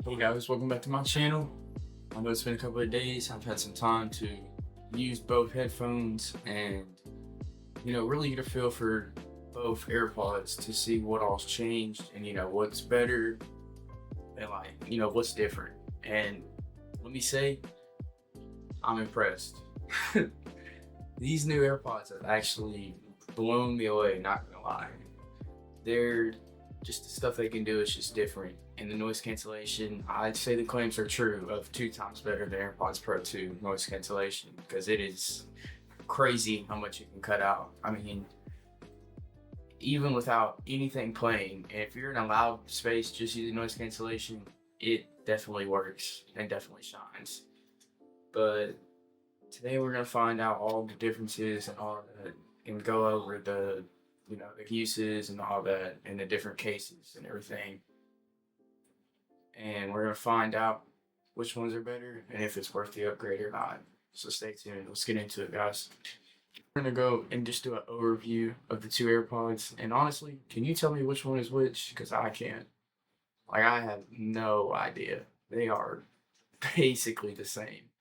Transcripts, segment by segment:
Hey guys, welcome back to my channel. I know it's been a couple of days. I've had some time to use both headphones and really get a feel for both AirPods to see what all's changed and what's better and what's different. And let me say, I'm impressed. These new AirPods have actually blown me away, not gonna lie. They're just the stuff they can do is just different. And the noise cancellation, I'd say the claims are true of 2 times better than AirPods Pro 2 noise cancellation, because it is crazy how much you can cut out. I mean, even without anything playing, and if you're in a loud space just using noise cancellation, it definitely works and definitely shines. But today we're gonna find out all the differences and all that, and go over the the uses and all that, and the different cases and everything. And we're gonna find out which ones are better and if it's worth the upgrade or not. So stay tuned. Let's get into it, guys. We're gonna go and just do an overview of the 2 AirPods. And honestly, can you tell me which one is which? Because I can't. Like, I have no idea. They are basically the same.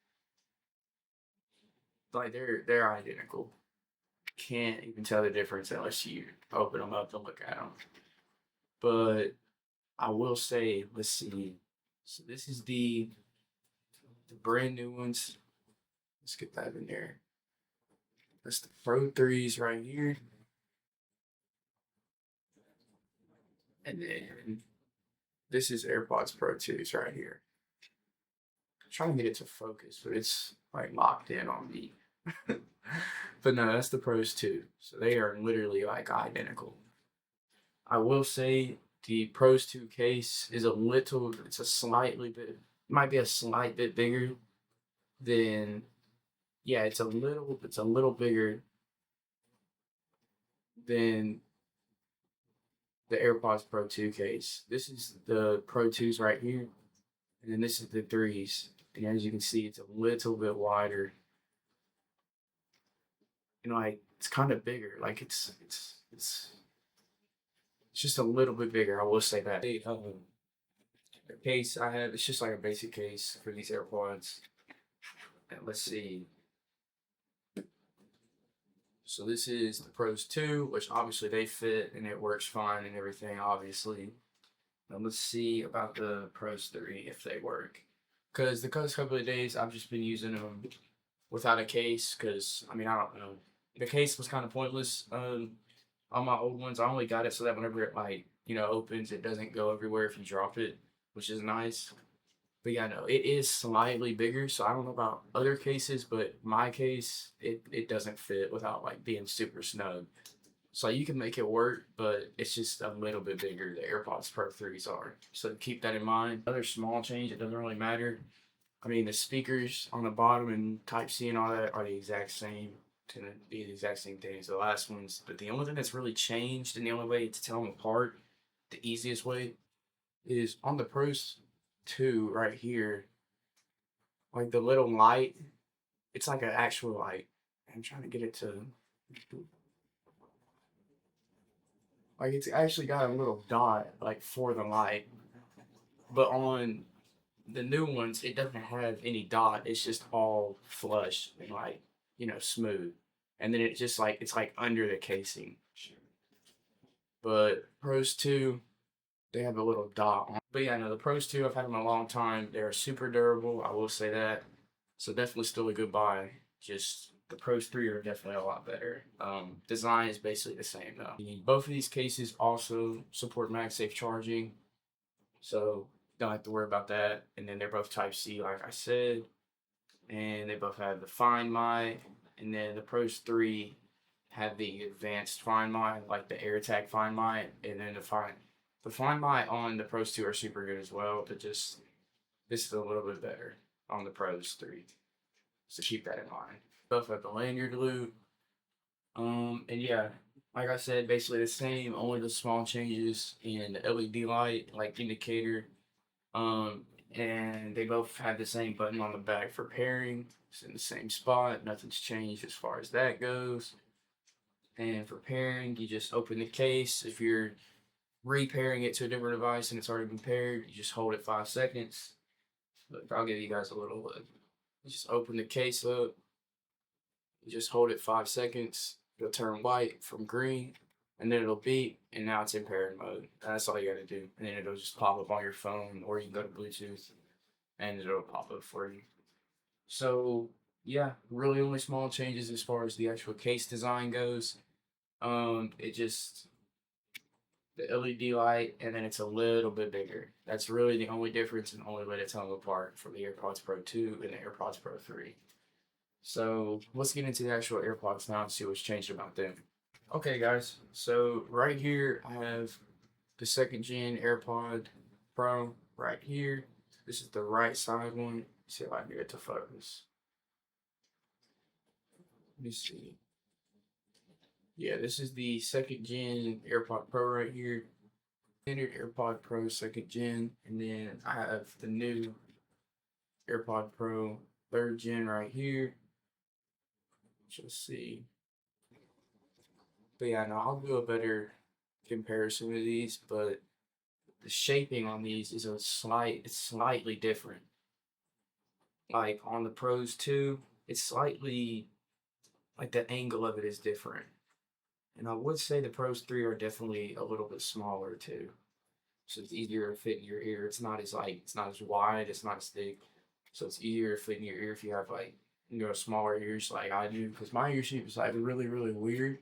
Like, they're identical. Can't even tell the difference unless you open them up and look at them. But I will say, let's see. So this is the brand new ones. Let's get that in there. That's the Pro 3s right here. And then this is AirPods Pro 2s right here. I'm trying to get it to focus, but it's like locked in on me. But no, that's the Pros 2. So they are literally like identical. I will say the Pros 2 case is it's a slightly bit, might be a slight bit bigger than, yeah, it's a little bigger than the AirPods Pro 2 case. This is the Pro 2s right here, and then this is the 3s. And as you can see, it's a little bit wider. Like, it's kind of bigger. Like, it's just a little bit bigger. I will say that. The case I have, it's just like a basic case for these AirPods. And let's see. So this is the Pros 2, which obviously they fit and it works fine and everything, obviously. Now let's see about the Pros 3, if they work. Because the past couple of days, I've just been using them without a case, because, I mean, I don't know. The case was kind of pointless on my old ones. I only got it so that whenever it, opens, it doesn't go everywhere if you drop it, which is nice. But yeah, no, it is slightly bigger, so I don't know about other cases, but my case, it doesn't fit without like being super snug. So you can make it work, but it's just a little bit bigger. The AirPods Pro 3s are. So keep that in mind. Another small change, it doesn't really matter. I mean, the speakers on the bottom and Type-C and all that are the exact same. To be the exact same thing as the last ones. But the only thing that's really changed, and the only way to tell them apart, the easiest way, is on the Pros 2 right here. Like the little light, it's like an actual light. I'm trying to get it to, like, it's actually got a little dot like for the light. But on the new ones, it doesn't have any dot. It's just all flush and smooth. And then it just it's like under the casing. But Pros 2, they have a little dot on. But yeah, no, the Pros 2, I've had them a long time. They're super durable, I will say that. So definitely still a good buy. Just the Pros 3 are definitely a lot better. Design is basically the same though. Both of these cases also support MagSafe charging, so don't have to worry about that. And then they're both Type-C, like I said. And they both have the Find My, and then the Pros 3 have the advanced Find My, like the AirTag Find My, and then the Find My on the Pros 2 are super good as well, but just this is a little bit better on the Pros 3. So keep that in mind. Both have the lanyard loop. And yeah, like I said, basically the same, only the small changes in the LED light, like indicator. And they both have the same button on the back for pairing. It's in the same spot. Nothing's changed as far as that goes. And for pairing, you just open the case. If you're repairing it to a different device and it's already been paired, you just hold it 5 seconds. Look, I'll give you guys a little look. You just open the case up, you just hold it 5 seconds, it'll turn white from green, and then it'll beep, and now it's in pairing mode. That's all you gotta do. And then it'll just pop up on your phone, or you can go to Bluetooth, and it'll pop up for you. So, yeah, really only small changes as far as the actual case design goes. It just the LED light, and then it's a little bit bigger. That's really the only difference and only way to tell them apart from the AirPods Pro 2 and the AirPods Pro 3. So let's get into the actual AirPods now and see what's changed about them. Okay, guys, so right here I have the 2nd-gen AirPod Pro right here. This is the right side one. Let's see if I can get it to focus. Let me see. Yeah, this is the 2nd-gen AirPod Pro right here. Standard AirPod Pro 2nd-gen, and then I have the new AirPod Pro 3rd-gen right here. Let's see. But yeah, no, I'll do a better comparison of these, but the shaping on these is it's slightly different. Like on the Pros 2, it's slightly, like the angle of it is different. And I would say the Pros 3 are definitely a little bit smaller too. So it's easier to fit in your ear. It's not as wide, it's not as thick. So it's easier to fit in your ear if you have like, smaller ears like I do. Because my ear shape is like really, really weird.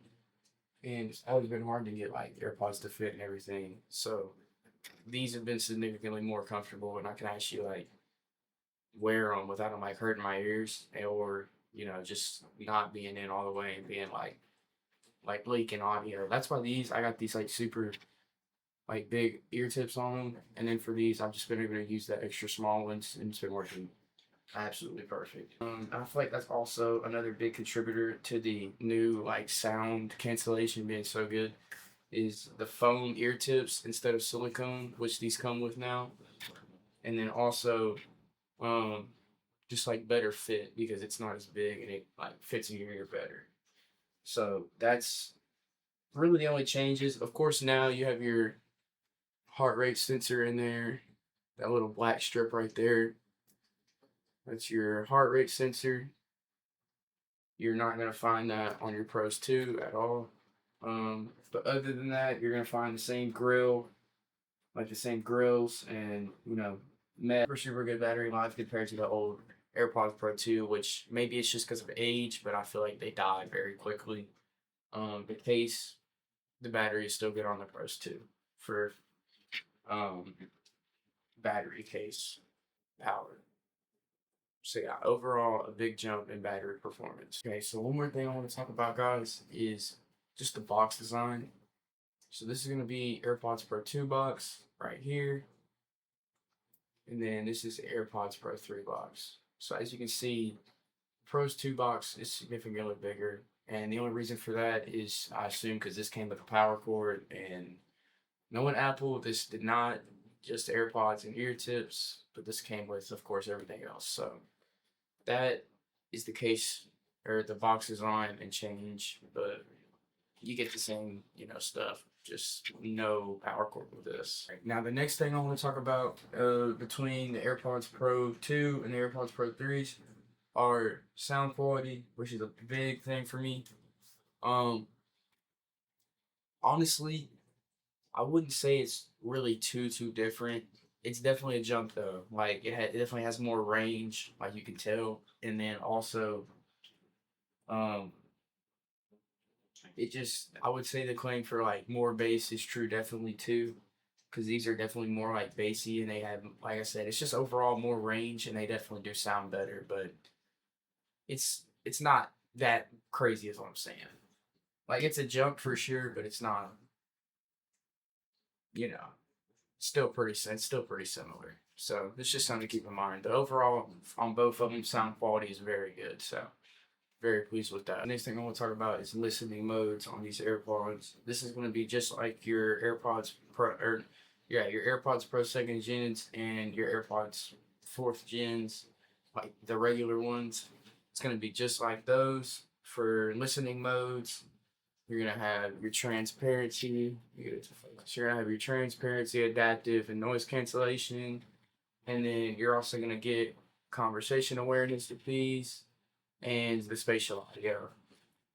And it's always been hard to get like AirPods to fit and everything. So these have been significantly more comfortable, and I can actually like wear them without them like hurting my ears, or just not being in all the way and being like leaking audio. That's why I got these like super like big ear tips on them, and then for these I've just been able to use the extra small ones, and it's been working absolutely perfect. I feel like that's also another big contributor to the new like sound cancellation being so good is the foam ear tips instead of silicone, which these come with now, and then also just like better fit because it's not as big and it like fits in your ear better. So that's really the only changes. Of course, now you have your heart rate sensor in there, that little black strip right there. That's your heart rate sensor. You're not going to find that on your Pros 2 at all. But other than that, you're going to find the same grill, like the same grills, and super good battery life compared to the old AirPods Pro 2, which maybe it's just because of age, but I feel like they die very quickly. The case, the battery is still good on the Pros 2 for battery case power. So yeah, overall a big jump in battery performance. Okay, so one more thing I want to talk about, guys, is just the box design. So this is going to be AirPods Pro 2 box right here. And then this is the AirPods Pro 3 box. So as you can see, Pro's 2 box is significantly bigger. And the only reason for that is, I assume, because this came with a power cord. And knowing Apple, this did not just AirPods and ear tips, but this came with, of course, everything else. So that is the case, or the box design and change, but you get the same, stuff. Just no power cord with this. Now, the next thing I want to talk about between the AirPods Pro 2 and the AirPods Pro 3s are sound quality, which is a big thing for me. Honestly, I wouldn't say it's really too different. It's definitely a jump though. Like it definitely has more range, like you can tell, and then also, um, I would say the claim for like more bass is true definitely too, because these are definitely more like bassy and they have, like I said, it's just overall more range and they definitely do sound better, but it's not that crazy is what I'm saying. Like it's a jump for sure, but it's not, you know, it's still pretty similar. So it's just something to keep in mind. The overall on both of them sound quality is very good. So very pleased with that. Next thing I want to talk about is listening modes on these AirPods. This is going to be just like your AirPods Pro, or yeah, your AirPods Pro 2nd gens and your AirPods 4th gens, like the regular ones. It's going to be just like those for listening modes. You're gonna have your transparency. You're gonna have your transparency, adaptive, and noise cancellation, and then you're also gonna get conversation awareness with these and the spatial audio.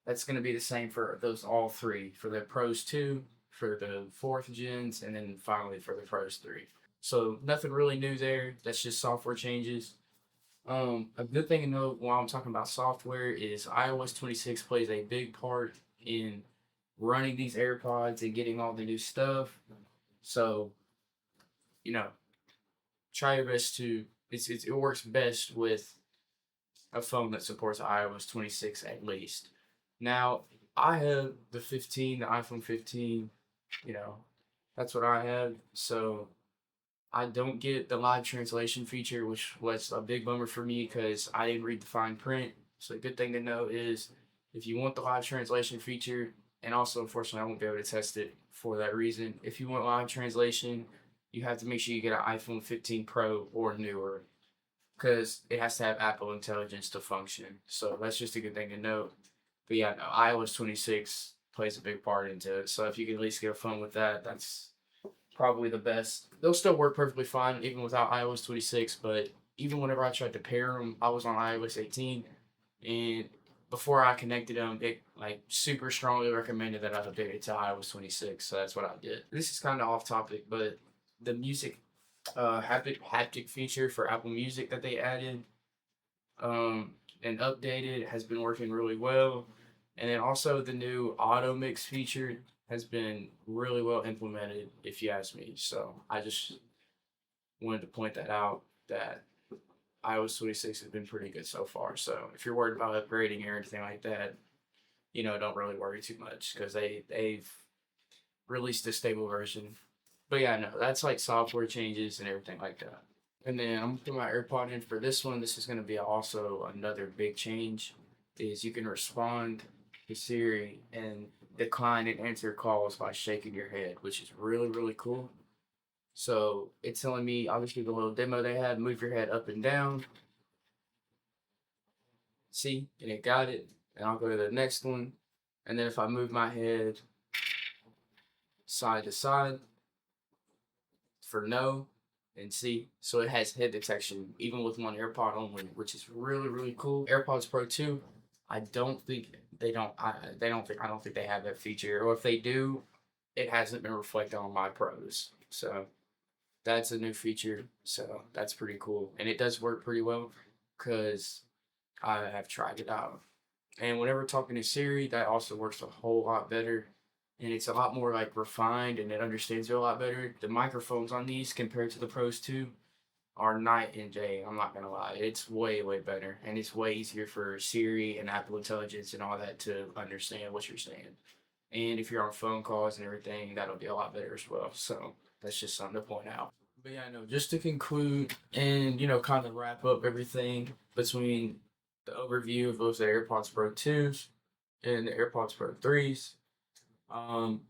That's gonna be the same for those all three for the Pros 2, for the fourth gens, and then finally for the Pros 3. So nothing really new there. That's just software changes. A good thing to know while I'm talking about software is iOS 26 plays a big part in running these AirPods and getting all the new stuff. So, you know, try your best to. It works best with a phone that supports iOS 26 at least. Now, I have the 15, the iPhone 15. You know, that's what I have. So I don't get the live translation feature, which was a big bummer for me because I didn't read the fine print. So a good thing to know is if you want the live translation feature, and also unfortunately I won't be able to test it for that reason. If you want live translation, you have to make sure you get an iPhone 15 Pro or newer because it has to have Apple Intelligence to function. So that's just a good thing to note. But yeah, no, iOS 26 plays a big part into it. So if you can at least get a phone with that, that's probably the best. They'll still work perfectly fine even without iOS 26, but even whenever I tried to pair them, I was on iOS 18, and before I connected them, it like super strongly recommended that I update it to iOS 26. So that's what I did. This is kind of off topic, but the music haptic feature for Apple Music that they added and updated has been working really well. And then also the new auto mix feature has been really well implemented, if you ask me. So I just wanted to point that out that iOS 26 has been pretty good so far. So if you're worried about upgrading or anything like that, don't really worry too much because they've released a stable version. But yeah, no, that's like software changes and everything like that. And then I'm gonna put my AirPod in for this one. This is gonna be also another big change. Is you can respond to Siri and decline and answer calls by shaking your head, which is really really cool. So it's telling me obviously the little demo they had, move your head up and down. See, and it got it. And I'll go to the next one. And then if I move my head side to side for no, and see, so it has head detection even with one AirPod only, which is really really cool. AirPods Pro 2, I don't think I don't think they have that feature, or if they do, it hasn't been reflected on my pros. So that's a new feature. So that's pretty cool, and it does work pretty well because I have tried it out. And whenever talking to Siri, that also works a whole lot better. And it's a lot more like refined and it understands you a lot better. The microphones on these compared to the Pros 2 are night and day. I'm not gonna lie. It's way, way better. And it's way easier for Siri and Apple Intelligence and all that to understand what you're saying. And if you're on phone calls and everything, that'll be a lot better as well. So that's just something to point out. But yeah, no, just to conclude and, kind of wrap up everything between the overview of both the AirPods Pro 2s and the AirPods Pro 3s. Um,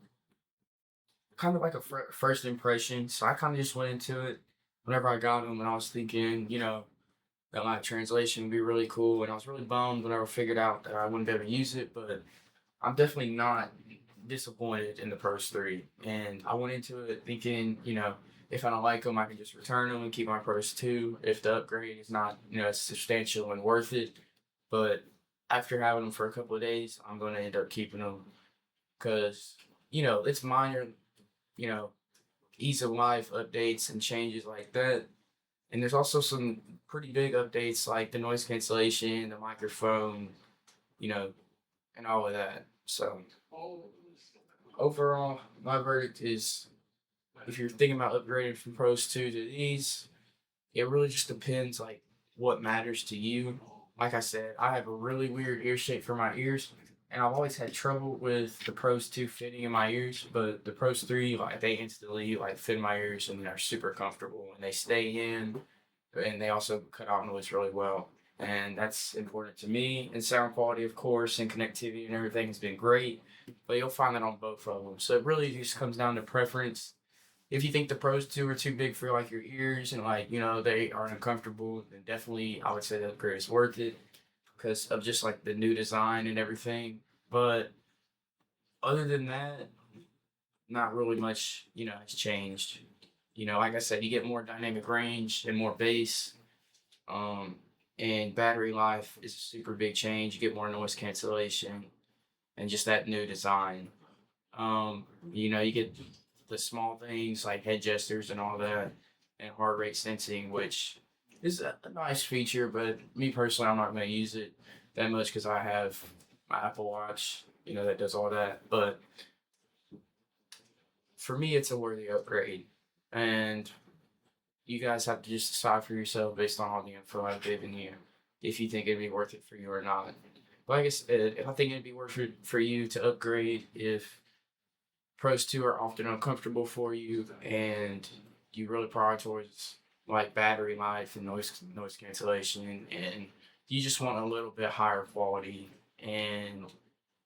Kind of like a first impression. So I kind of just went into it whenever I got them and I was thinking, that my translation would be really cool. And I was really bummed whenever I figured out that I wouldn't be able to use it, but I'm definitely not disappointed in the Pros 3. And I went into it thinking, if I don't like them, I can just return them and keep my Pros 2 if the upgrade is not, substantial and worth it. But after having them for a couple of days, I'm going to end up keeping them because, it's minor, you know, ease of life updates and changes like that. And there's also some pretty big updates like the noise cancellation, the microphone, you know, and all of that. So overall, my verdict is if you're thinking about upgrading from Pros 2 to these, it really just depends like what matters to you. Like I said, I have a really weird ear shape for my ears, and I've always had trouble with the Pros 2 fitting in my ears, but the Pros 3, like they instantly like fit in my ears and they're super comfortable and they stay in, and they also cut out noise really well. And that's important to me. And sound quality, of course, and connectivity and everything has been great. But you'll find that on both of them. So it really just comes down to preference. If you think the Pros 2 are too big for like your ears and like, they are uncomfortable, then definitely I would say the upgrade is worth it because of just like the new design and everything. But other than that, not really much, has changed. Like I said, you get more dynamic range and more bass. Um, and battery life is a super big change. You get more noise cancellation and just that new design. You get the small things like head gestures and all that, and heart rate sensing, which is a nice feature, but me personally, I'm not going to use it that much because I have my Apple Watch, that does all that. But for me, it's a worthy upgrade. And you guys have to just decide for yourself based on all the info I've given you if you think it'd be worth it for you or not. Like I said, I think it'd be worth it for you to upgrade if Pros 2 are often uncomfortable for you and you really prioritize like battery life and noise cancellation, and you just want a little bit higher quality. And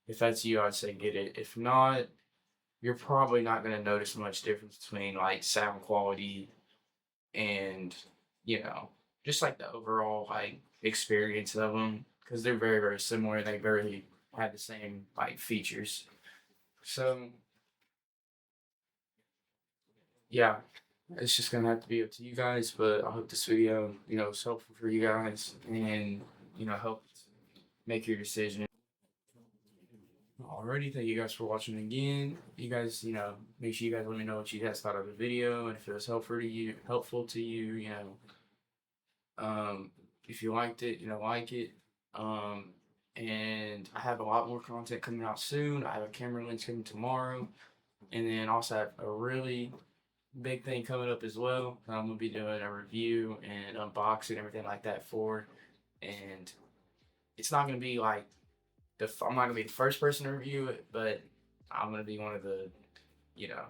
if that's you, I'd say get it. If not, you're probably not going to notice much difference between like sound quality and just like the overall like experience of them, because they're very very similar. They very have the same like features. So yeah, it's just gonna have to be up to you guys. But I hope this video is helpful for you guys and helped make your decision. Alrighty, thank you guys for watching again. You guys, make sure you guys let me know what you guys thought of the video and if it was helpful to you. If you liked it, like it. And I have a lot more content coming out soon. I have a camera lens coming tomorrow, and then also have a really big thing coming up as well. I'm gonna be doing a review and unboxing everything like that for, and it's not gonna be like I'm not gonna be the first person to review it, but I'm gonna be you know,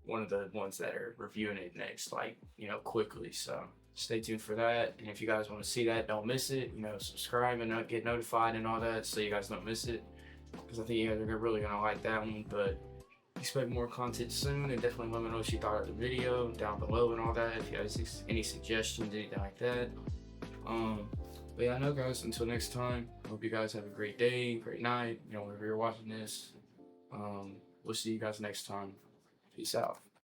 one of the ones that are reviewing it next, like, quickly. So stay tuned for that. And if you guys want to see that, don't miss it. Subscribe and get notified and all that so you guys don't miss it. Because I think you guys are really going to like that one. But expect more content soon, and definitely let me know what you thought of the video down below and all that. If you have any suggestions, anything like that. But yeah, I know, guys, until next time, hope you guys have a great day, great night, whenever you're watching this. We'll see you guys next time. Peace out.